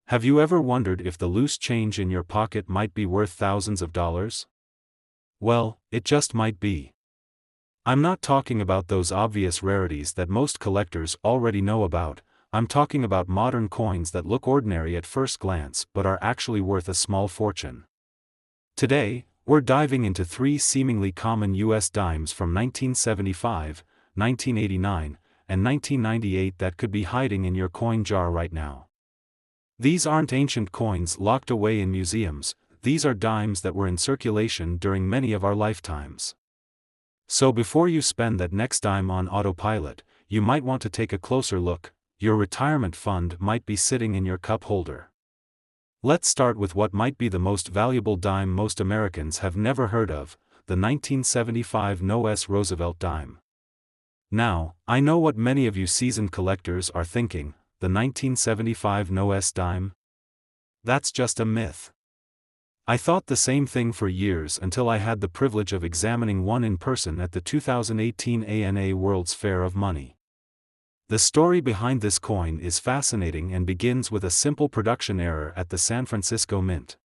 Have you ever wondered if the loose change in your pocket might be worth thousands of dollars? Well, it just might be. I'm not talking about those obvious rarities that most collectors already know about. I'm talking about modern coins that look ordinary at first glance but are actually worth a small fortune. Today, we're diving into three seemingly common US dimes from 1975, 1989, and 1998 that could be hiding in your coin jar right now. These aren't ancient coins locked away in museums, these are dimes that were in circulation during many of our lifetimes. So before you spend that next dime on autopilot, you might want to take a closer look. Your retirement fund might be sitting in your cup holder. Let's start with what might be the most valuable dime most Americans have never heard of, the 1975 No-S Roosevelt dime. Now, I know what many of you seasoned collectors are thinking, the 1975 No-S dime? That's just a myth. I thought the same thing for years until I had the privilege of examining one in person at the 2018 ANA World's Fair of Money. The story behind this coin is fascinating and begins with a simple production error at the San Francisco Mint.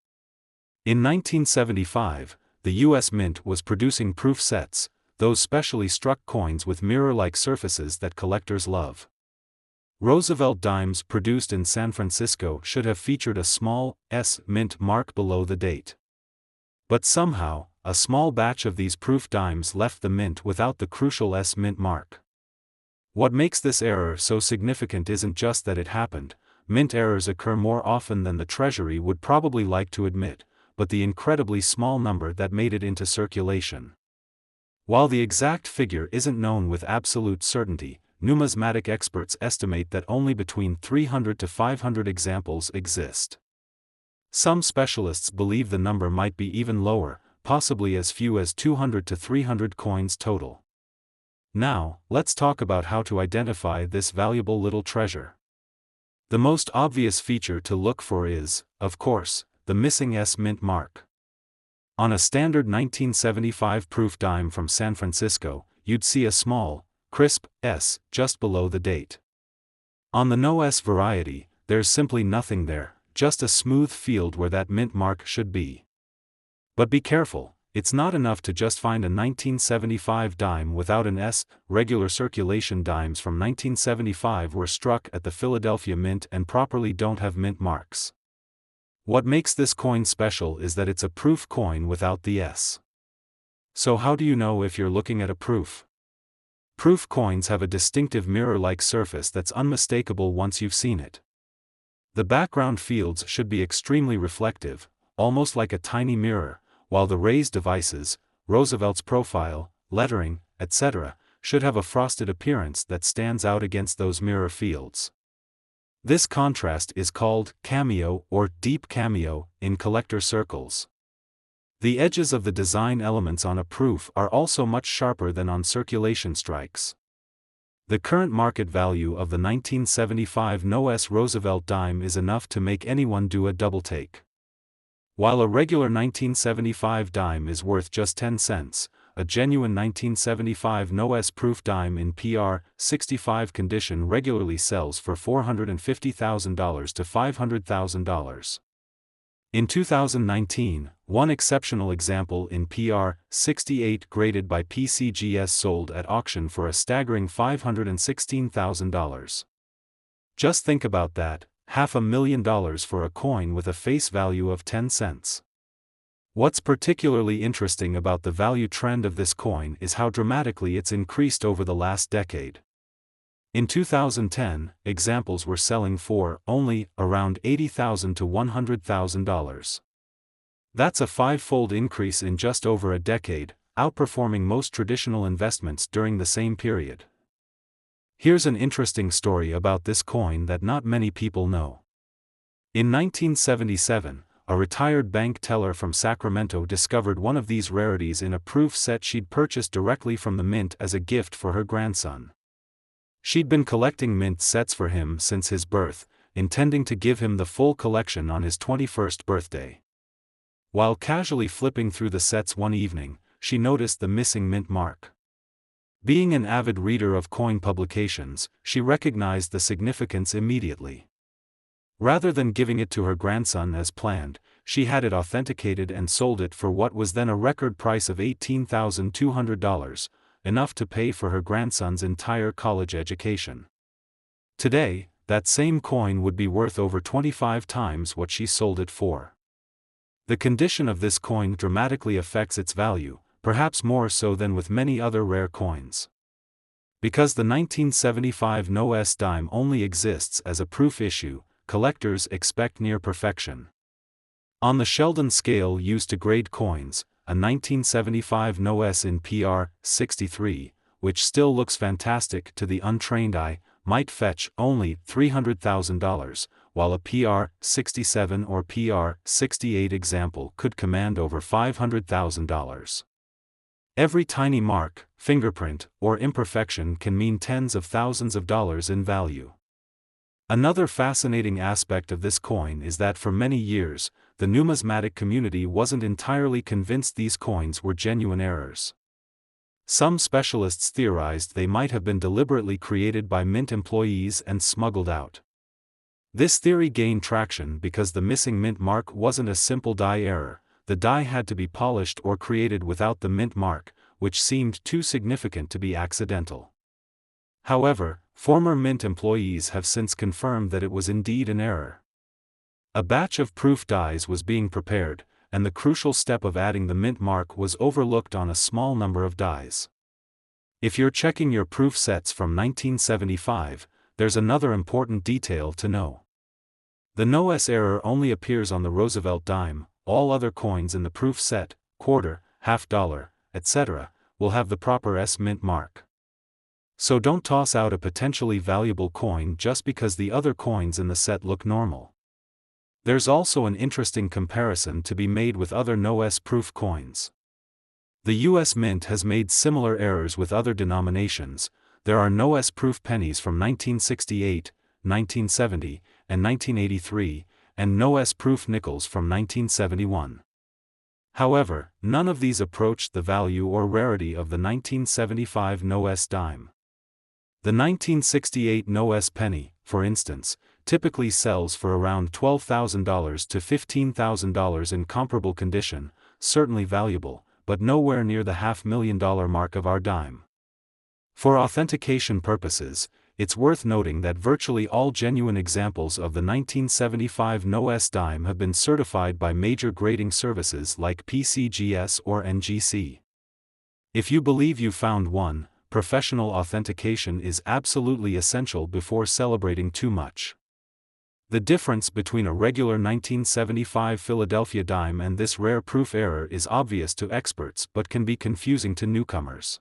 In 1975, the U.S. Mint was producing proof sets, those specially struck coins with mirror-like surfaces that collectors love. Roosevelt dimes produced in San Francisco should have featured a small S mint mark below the date. But somehow, a small batch of these proof dimes left the mint without the crucial S mint mark. What makes this error so significant isn't just that it happened. Mint errors occur more often than the Treasury would probably like to admit, but the incredibly small number that made it into circulation. While the exact figure isn't known with absolute certainty, numismatic experts estimate that only between 300 to 500 examples exist. Some specialists believe the number might be even lower, possibly as few as 200 to 300 coins total. Now, let's talk about how to identify this valuable little treasure. The most obvious feature to look for is, of course, the missing S mint mark. On a standard 1975 proof dime from San Francisco, you'd see a small, crisp S just below the date. On the No-S variety, there's simply nothing there, just a smooth field where that mint mark should be. But be careful, it's not enough to just find a 1975 dime without an S. Regular circulation dimes from 1975 were struck at the Philadelphia Mint and properly don't have mint marks. What makes this coin special is that it's a proof coin without the S. So how do you know if you're looking at a proof? Proof coins have a distinctive mirror-like surface that's unmistakable once you've seen it. The background fields should be extremely reflective, almost like a tiny mirror, while the raised devices, Roosevelt's profile, lettering, etc., should have a frosted appearance that stands out against those mirror fields. This contrast is called cameo or deep cameo in collector circles. The edges of the design elements on a proof are also much sharper than on circulation strikes. The current market value of the 1975 No-S Roosevelt dime is enough to make anyone do a double take. While a regular 1975 dime is worth just 10 cents, a genuine 1975 No-S proof dime in PR 65 condition regularly sells for $450,000 to $500,000. In 2019, one exceptional example in PR 68 graded by PCGS sold at auction for a staggering $516,000. Just think about that, $500,000 for a coin with a face value of 10 cents. What's particularly interesting about the value trend of this coin is how dramatically it's increased over the last decade. In 2010, examples were selling for only around $80,000 to $100,000. That's a five-fold increase in just over a decade, outperforming most traditional investments during the same period. Here's an interesting story about this coin that not many people know. In 1977, a retired bank teller from Sacramento discovered one of these rarities in a proof set she'd purchased directly from the mint as a gift for her grandson. She'd been collecting mint sets for him since his birth, intending to give him the full collection on his 21st birthday. While casually flipping through the sets one evening, she noticed the missing mint mark. Being an avid reader of coin publications, she recognized the significance immediately. Rather than giving it to her grandson as planned, she had it authenticated and sold it for what was then a record price of $18,200, enough to pay for her grandson's entire college education. Today, that same coin would be worth over 25 times what she sold it for. The condition of this coin dramatically affects its value, perhaps more so than with many other rare coins. Because the 1975 no-S dime only exists as a proof issue, collectors expect near perfection. On the Sheldon scale used to grade coins, a 1975 no-S in PR 63, which still looks fantastic to the untrained eye, might fetch only $300,000, while a PR 67 or PR 68 example could command over $500,000. Every tiny mark, fingerprint, or imperfection can mean tens of thousands of dollars in value. Another fascinating aspect of this coin is that for many years, the numismatic community wasn't entirely convinced these coins were genuine errors. Some specialists theorized they might have been deliberately created by mint employees and smuggled out. This theory gained traction because the missing mint mark wasn't a simple die error. The die had to be polished or created without the mint mark, which seemed too significant to be accidental. However, former mint employees have since confirmed that it was indeed an error. A batch of proof dies was being prepared, and the crucial step of adding the mint mark was overlooked on a small number of dies. If you're checking your proof sets from 1975, there's another important detail to know. The no-S error only appears on the Roosevelt dime. All other coins in the proof set, quarter, half dollar, etc., will have the proper S mint mark. So don't toss out a potentially valuable coin just because the other coins in the set look normal. There's also an interesting comparison to be made with other no-S proof coins. The US Mint has made similar errors with other denominations. There are no-S proof pennies from 1968, 1970, and 1983, and no-S proof nickels from 1971. However, none of these approached the value or rarity of the 1975 no-S dime. The 1968 no-S penny, for instance, typically sells for around $12,000 to $15,000 in comparable condition, certainly valuable, but nowhere near the $500,000 mark of our dime. For authentication purposes, it's worth noting that virtually all genuine examples of the 1975 no-S dime have been certified by major grading services like PCGS or NGC. If you believe you found one, professional authentication is absolutely essential before celebrating too much. The difference between a regular 1975 Philadelphia dime and this rare proof error is obvious to experts but can be confusing to newcomers.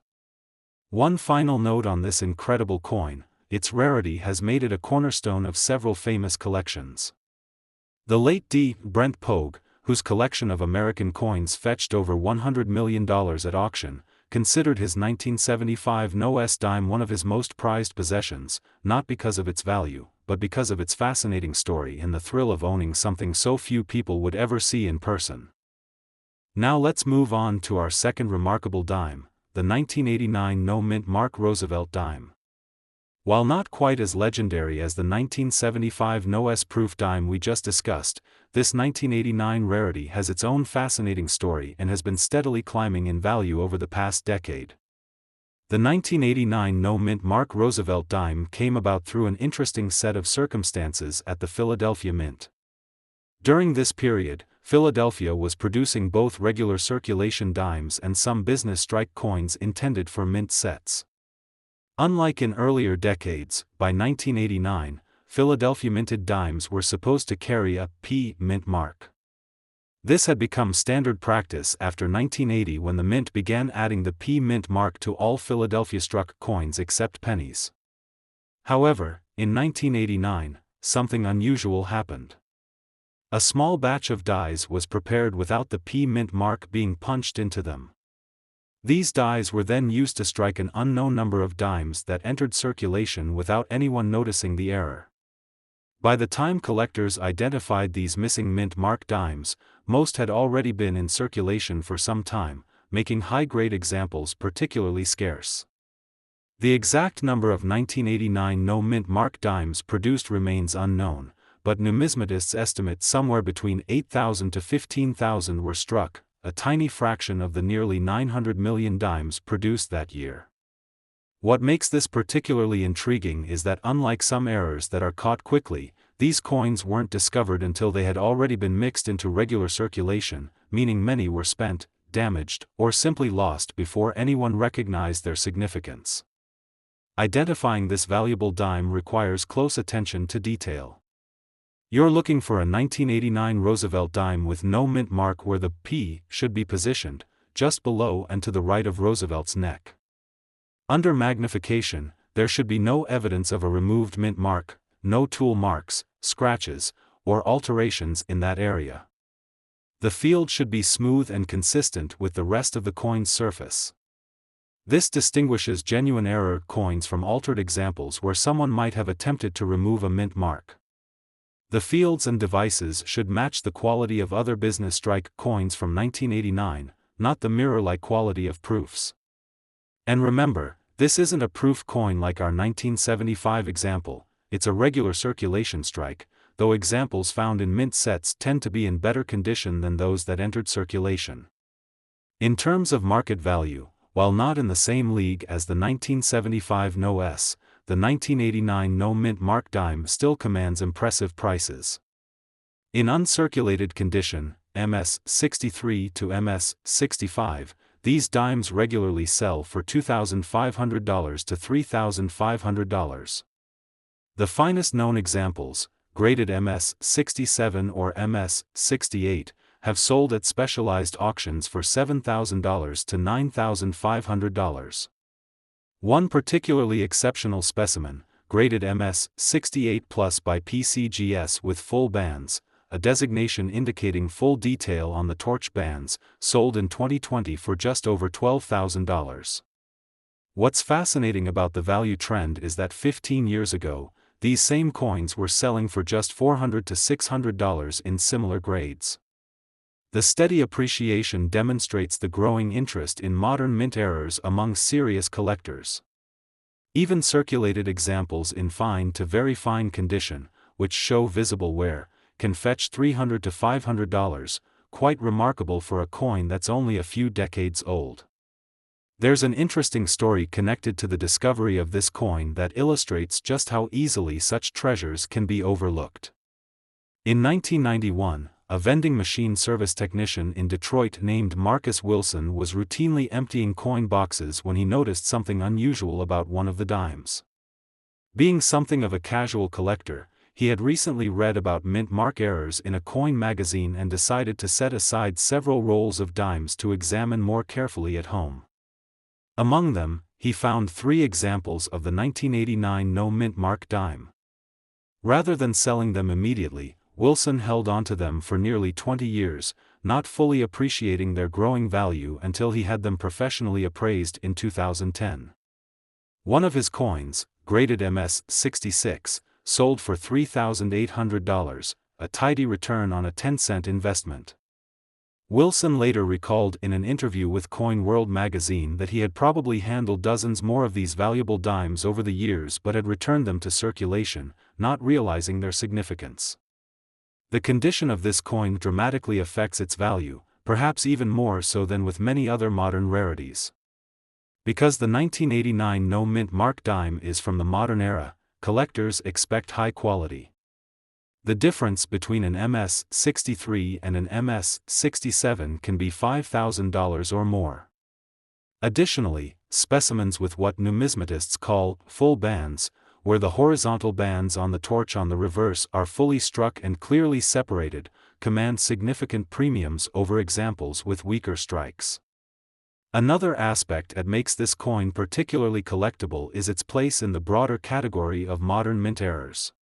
One final note on this incredible coin: its rarity has made it a cornerstone of several famous collections. The late D. Brent Pogue, whose collection of American coins fetched over $100 million at auction, considered his 1975 no-S dime one of his most prized possessions, not because of its value, but because of its fascinating story and the thrill of owning something so few people would ever see in person. Now let's move on to our second remarkable dime, the 1989 no-mint mark Roosevelt dime. While not quite as legendary as the 1975 no-S proof dime we just discussed, this 1989 rarity has its own fascinating story and has been steadily climbing in value over the past decade. The 1989 no-mint mark Roosevelt dime came about through an interesting set of circumstances at the Philadelphia Mint. During this period, Philadelphia was producing both regular circulation dimes and some business strike coins intended for mint sets. Unlike in earlier decades, by 1989, Philadelphia minted dimes were supposed to carry a P mint mark. This had become standard practice after 1980 when the mint began adding the P mint mark to all Philadelphia struck coins except pennies. However, in 1989, something unusual happened. A small batch of dies was prepared without the P mint mark being punched into them. These dies were then used to strike an unknown number of dimes that entered circulation without anyone noticing the error. By the time collectors identified these missing mint mark dimes, most had already been in circulation for some time, making high-grade examples particularly scarce. The exact number of 1989 no mint mark dimes produced remains unknown, but numismatists estimate somewhere between 8,000 to 15,000 were struck, a tiny fraction of the nearly 900 million dimes produced that year. What makes this particularly intriguing is that unlike some errors that are caught quickly, these coins weren't discovered until they had already been mixed into regular circulation, meaning many were spent, damaged, or simply lost before anyone recognized their significance. Identifying this valuable dime requires close attention to detail. You're looking for a 1989 Roosevelt dime with no mint mark where the P should be positioned, just below and to the right of Roosevelt's neck. Under magnification, there should be no evidence of a removed mint mark, no tool marks, scratches, or alterations in that area. The field should be smooth and consistent with the rest of the coin's surface. This distinguishes genuine error coins from altered examples where someone might have attempted to remove a mint mark. The fields and devices should match the quality of other business strike coins from 1989, not the mirror-like quality of proofs. And remember, this isn't a proof coin like our 1975 example, it's a regular circulation strike, though examples found in mint sets tend to be in better condition than those that entered circulation. In terms of market value, while not in the same league as the 1975 No-S, the 1989 no-mint mark dime still commands impressive prices. In uncirculated condition, MS-63 to MS-65, these dimes regularly sell for $2,500 to $3,500. The finest known examples, graded MS-67 or MS-68, have sold at specialized auctions for $7,000 to $9,500. One particularly exceptional specimen, graded MS-68 Plus by PCGS with full bands, a designation indicating full detail on the torch bands, sold in 2020 for just over $12,000. What's fascinating about the value trend is that 15 years ago, these same coins were selling for just $400 to $600 in similar grades. The steady appreciation demonstrates the growing interest in modern mint errors among serious collectors. Even circulated examples in fine to very fine condition, which show visible wear, can fetch $300 to $500, quite remarkable for a coin that's only a few decades old. There's an interesting story connected to the discovery of this coin that illustrates just how easily such treasures can be overlooked. In 1991, a vending machine service technician in Detroit named Marcus Wilson was routinely emptying coin boxes when he noticed something unusual about one of the dimes. Being something of a casual collector, he had recently read about mint mark errors in a coin magazine and decided to set aside several rolls of dimes to examine more carefully at home. Among them, he found 3 examples of the 1989 no mint mark dime. Rather than selling them immediately, Wilson held onto them for nearly 20 years, not fully appreciating their growing value until he had them professionally appraised in 2010. One of his coins, graded MS-66, sold for $3,800, a tidy return on a 10-cent investment. Wilson later recalled in an interview with Coin World magazine that he had probably handled dozens more of these valuable dimes over the years but had returned them to circulation, not realizing their significance. The condition of this coin dramatically affects its value, perhaps even more so than with many other modern rarities. Because the 1989 no mint mark dime is from the modern era, collectors expect high quality. The difference between an MS-63 and an MS-67 can be $5,000 or more. Additionally, specimens with what numismatists call full bands, where the horizontal bands on the torch on the reverse are fully struck and clearly separated, command significant premiums over examples with weaker strikes. Another aspect that makes this coin particularly collectible is its place in the broader category of modern mint errors.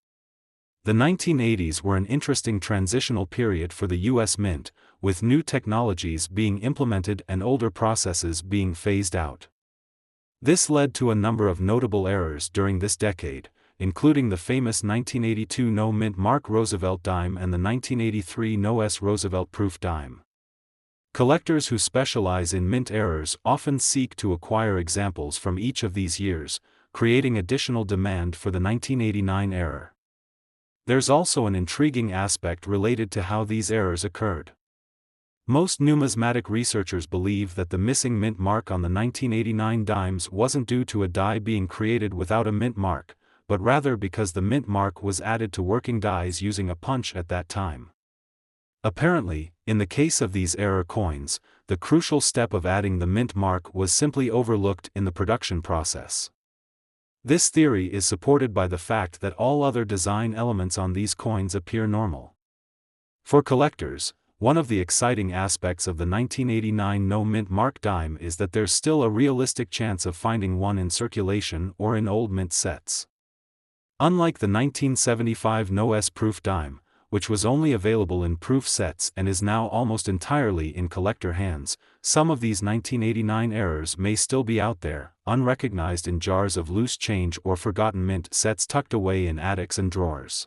The 1980s were an interesting transitional period for the U.S. Mint, with new technologies being implemented and older processes being phased out. This led to a number of notable errors during this decade, including the famous 1982 no mint mark Roosevelt dime and the 1983 no-S Roosevelt proof dime. Collectors who specialize in mint errors often seek to acquire examples from each of these years, creating additional demand for the 1989 error. There's also an intriguing aspect related to how these errors occurred. Most numismatic researchers believe that the missing mint mark on the 1989 dimes wasn't due to a die being created without a mint mark, but rather because the mint mark was added to working dies using a punch at that time. Apparently, in the case of these error coins, the crucial step of adding the mint mark was simply overlooked in the production process. This theory is supported by the fact that all other design elements on these coins appear normal. For collectors, one of the exciting aspects of the 1989 no mint mark dime is that there's still a realistic chance of finding one in circulation or in old mint sets. Unlike the 1975 no S proof dime, which was only available in proof sets and is now almost entirely in collector hands, some of these 1989 errors may still be out there, unrecognized in jars of loose change or forgotten mint sets tucked away in attics and drawers.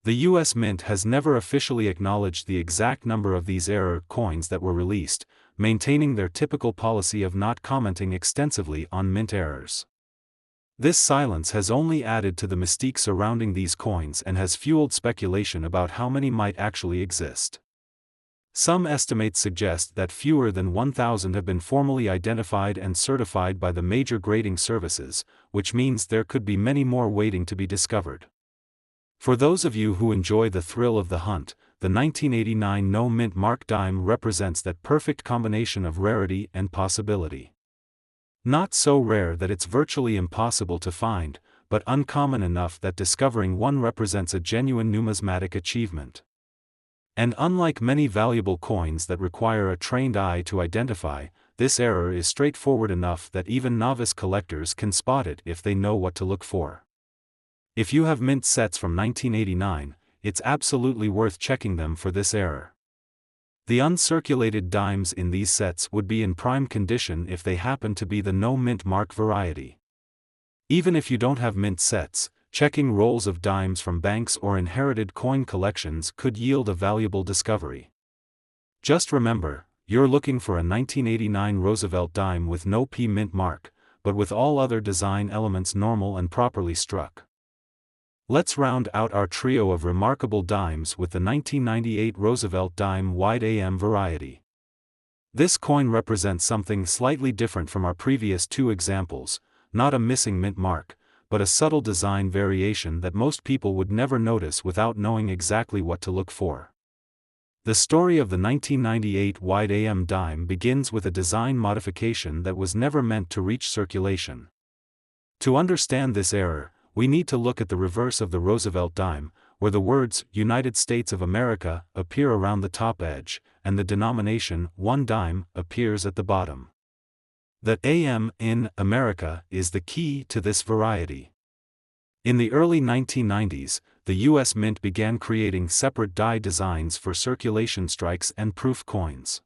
The U.S. Mint has never officially acknowledged the exact number of these error coins that were released, maintaining their typical policy of not commenting extensively on mint errors. This silence has only added to the mystique surrounding these coins and has fueled speculation about how many might actually exist. Some estimates suggest that fewer than 1,000 have been formally identified and certified by the major grading services, which means there could be many more waiting to be discovered. For those of you who enjoy the thrill of the hunt, the 1989 no mint mark dime represents that perfect combination of rarity and possibility. Not so rare that it's virtually impossible to find, but uncommon enough that discovering one represents a genuine numismatic achievement. And unlike many valuable coins that require a trained eye to identify, this error is straightforward enough that even novice collectors can spot it if they know what to look for. If you have mint sets from 1989, it's absolutely worth checking them for this error. The uncirculated dimes in these sets would be in prime condition if they happen to be the no mint mark variety. Even if you don't have mint sets, checking rolls of dimes from banks or inherited coin collections could yield a valuable discovery. Just remember, you're looking for a 1989 Roosevelt dime with no P mint mark, but with all other design elements normal and properly struck. Let's round out our trio of remarkable dimes with the 1998 Roosevelt dime wide AM variety. This coin represents something slightly different from our previous two examples, not a missing mint mark, but a subtle design variation that most people would never notice without knowing exactly what to look for. The story of the 1998 wide AM dime begins with a design modification that was never meant to reach circulation. To understand this error, we need to look at the reverse of the Roosevelt dime, where the words United States of America appear around the top edge, and the denomination 1 dime appears at the bottom. The AM in America is the key to this variety. In the early 1990s, the U.S. Mint began creating separate die designs for circulation strikes and proof coins.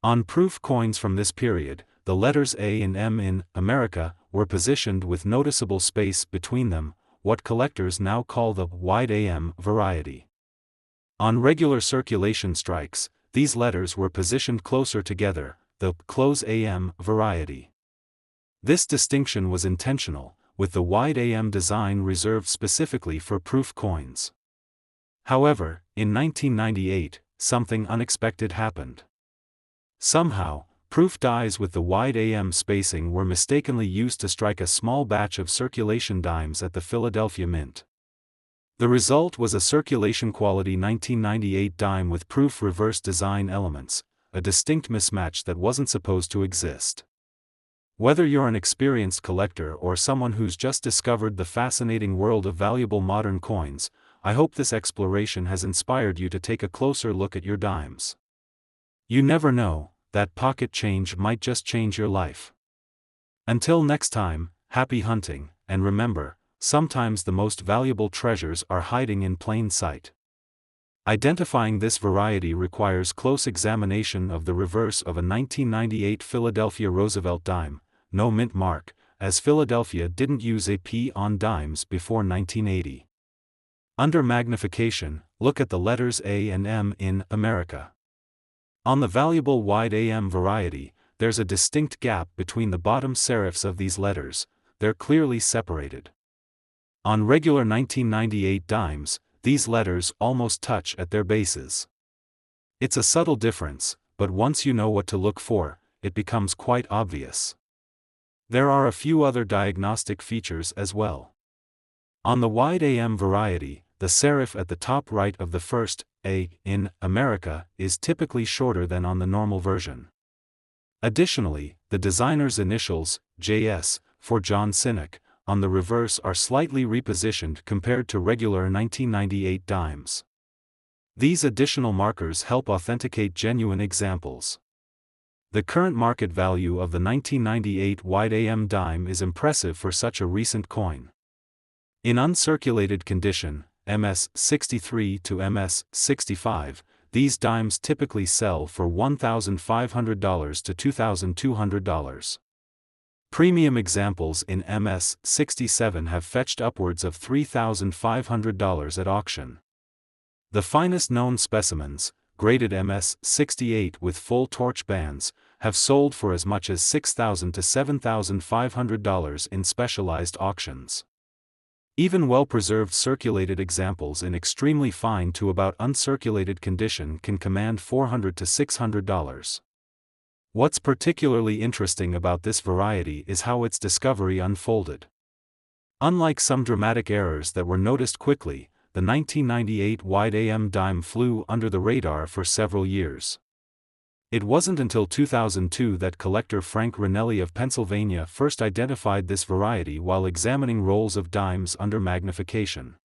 On proof coins from this period, the letters A and M in America were positioned with noticeable space between them, what collectors now call the wide AM variety. On regular circulation strikes, these letters were positioned closer together, the close AM variety. This distinction was intentional, with the wide AM design reserved specifically for proof coins. However, in 1998, something unexpected happened. Somehow, proof dies with the wide AM spacing were mistakenly used to strike a small batch of circulation dimes at the Philadelphia Mint. The result was a circulation quality 1998 dime with proof reverse design elements, a distinct mismatch that wasn't supposed to exist. Whether you're an experienced collector or someone who's just discovered the fascinating world of valuable modern coins, I hope this exploration has inspired you to take a closer look at your dimes. You never know, that pocket change might just change your life. Until next time, happy hunting, and remember, sometimes the most valuable treasures are hiding in plain sight. Identifying this variety requires close examination of the reverse of a 1998 Philadelphia Roosevelt dime, no mint mark, as Philadelphia didn't use a P on dimes before 1980. Under magnification, look at the letters A and M in America. On the valuable wide AM variety, there's a distinct gap between the bottom serifs of these letters, they're clearly separated. On regular 1998 dimes, these letters almost touch at their bases. It's a subtle difference, but once you know what to look for, it becomes quite obvious. There are a few other diagnostic features as well. On the wide AM variety, the serif at the top right of the first A in America is typically shorter than on the normal version. Additionally, the designer's initials, JS, for John Sinek, on the reverse are slightly repositioned compared to regular 1998 dimes. These additional markers help authenticate genuine examples. The current market value of the 1998 wide AM dime is impressive for such a recent coin. In uncirculated condition, MS63 to MS65, these dimes typically sell for $1,500 to $2,200. Premium examples in MS67 have fetched upwards of $3,500 at auction. The finest known specimens, graded MS68 with full torch bands, have sold for as much as $6,000 to $7,500 in specialized auctions. Even well-preserved circulated examples in extremely fine to about uncirculated condition can command $400 to $600. What's particularly interesting about this variety is how its discovery unfolded. Unlike some dramatic errors that were noticed quickly, the 1998 wide AM dime flew under the radar for several years. It wasn't until 2002 that collector Frank Ranelli of Pennsylvania first identified this variety while examining rolls of dimes under magnification.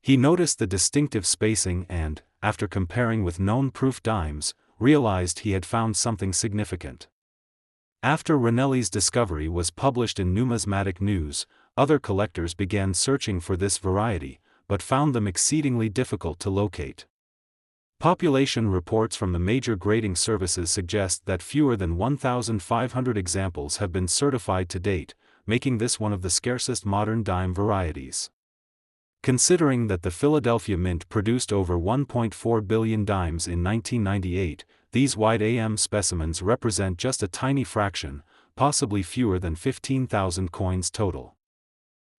He noticed the distinctive spacing and, after comparing with known proof dimes, realized he had found something significant. After Ranelli's discovery was published in Numismatic News, other collectors began searching for this variety, but found them exceedingly difficult to locate. Population reports from the major grading services suggest that fewer than 1,500 examples have been certified to date, making this one of the scarcest modern dime varieties. Considering that the Philadelphia Mint produced over 1.4 billion dimes in 1998, these wide AM specimens represent just a tiny fraction, possibly fewer than 15,000 coins total.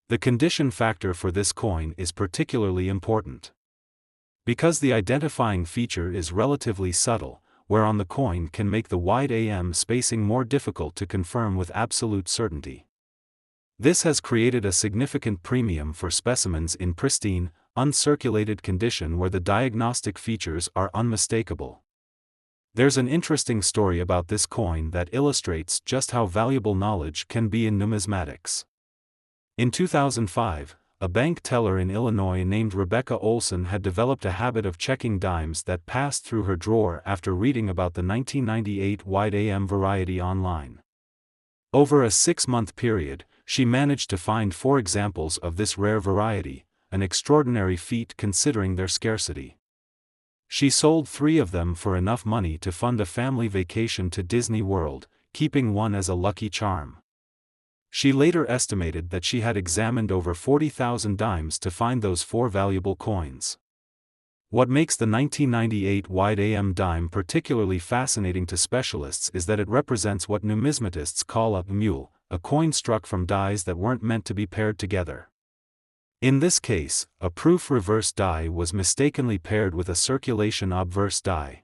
The condition factor for this coin is particularly important. Because the identifying feature is relatively subtle, wear on the coin can make the wide AM spacing more difficult to confirm with absolute certainty. This has created a significant premium for specimens in pristine, uncirculated condition where the diagnostic features are unmistakable. There's an interesting story about this coin that illustrates just how valuable knowledge can be in numismatics. In 2005, a bank teller in Illinois named Rebecca Olson had developed a habit of checking dimes that passed through her drawer after reading about the 1998 wide AM variety online. Over a 6-month period, she managed to find 4 examples of this rare variety, an extraordinary feat considering their scarcity. She sold 3 of them for enough money to fund a family vacation to Disney World, keeping one as a lucky charm. She later estimated that she had examined over 40,000 dimes to find those 4 valuable coins. What makes the 1998 wide AM dime particularly fascinating to specialists is that it represents what numismatists call a mule, a coin struck from dies that weren't meant to be paired together. In this case, a proof reverse die was mistakenly paired with a circulation obverse die.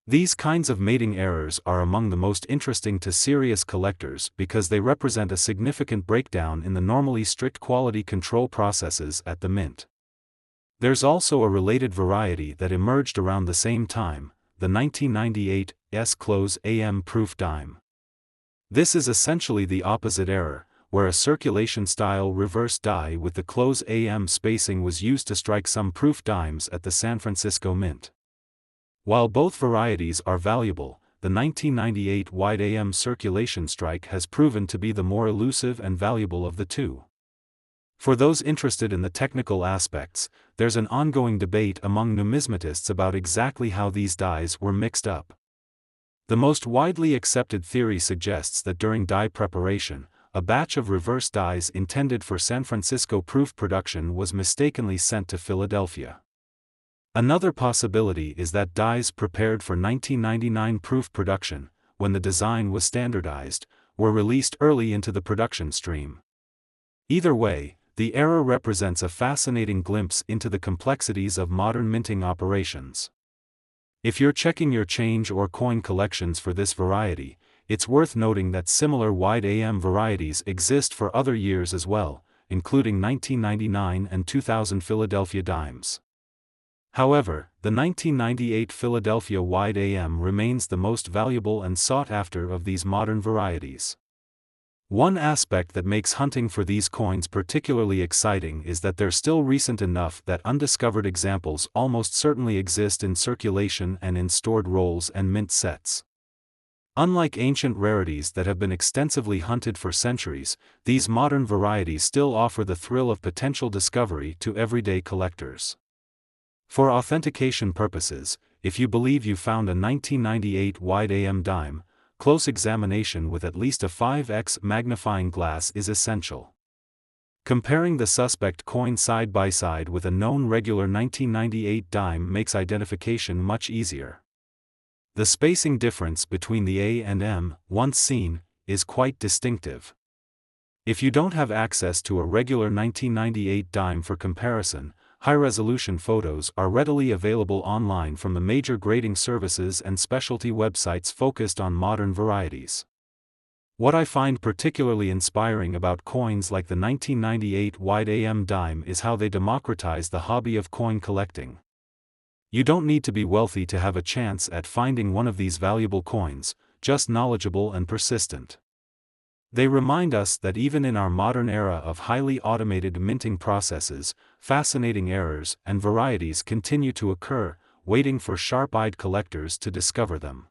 These kinds of mating errors are among the most interesting to serious collectors because they represent a significant breakdown in the normally strict quality control processes at the mint. There's also a related variety that emerged around the same time, the 1998 S-close AM proof dime. This is essentially the opposite error, where a circulation-style reverse die with the close AM spacing was used to strike some proof dimes at the San Francisco Mint. While both varieties are valuable, the 1998 wide AM circulation strike has proven to be the more elusive and valuable of the two. For those interested in the technical aspects, there's an ongoing debate among numismatists about exactly how these dies were mixed up. The most widely accepted theory suggests that during die preparation, a batch of reverse dies intended for San Francisco proof production was mistakenly sent to Philadelphia. Another possibility is that dies prepared for 1999 proof production, when the design was standardized, were released early into the production stream. Either way, The era represents a fascinating glimpse into the complexities of modern minting operations. If you're checking your change or coin collections for this variety, it's worth noting that similar wide AM varieties exist for other years as well, including 1999 and 2000 Philadelphia dimes. However, the 1998 Philadelphia wide AM remains the most valuable and sought after of these modern varieties. One aspect that makes hunting for these coins particularly exciting is that they're still recent enough that undiscovered examples almost certainly exist in circulation and in stored rolls and mint sets. Unlike ancient rarities that have been extensively hunted for centuries, these modern varieties still offer the thrill of potential discovery to everyday collectors. For authentication purposes, if you believe you found a 1998 wide AM dime, close examination with at least a 5x magnifying glass is essential. Comparing the suspect coin side by side with a known regular 1998 dime makes identification much easier. The spacing difference between the A and M, once seen, is quite distinctive. If you don't have access to a regular 1998 dime for comparison, high-resolution photos are readily available online from the major grading services and specialty websites focused on modern varieties. What I find particularly inspiring about coins like the 1998 wide AM dime is how they democratize the hobby of coin collecting. You don't need to be wealthy to have a chance at finding one of these valuable coins, just knowledgeable and persistent. They remind us that even in our modern era of highly automated minting processes, fascinating errors and varieties continue to occur, waiting for sharp-eyed collectors to discover them.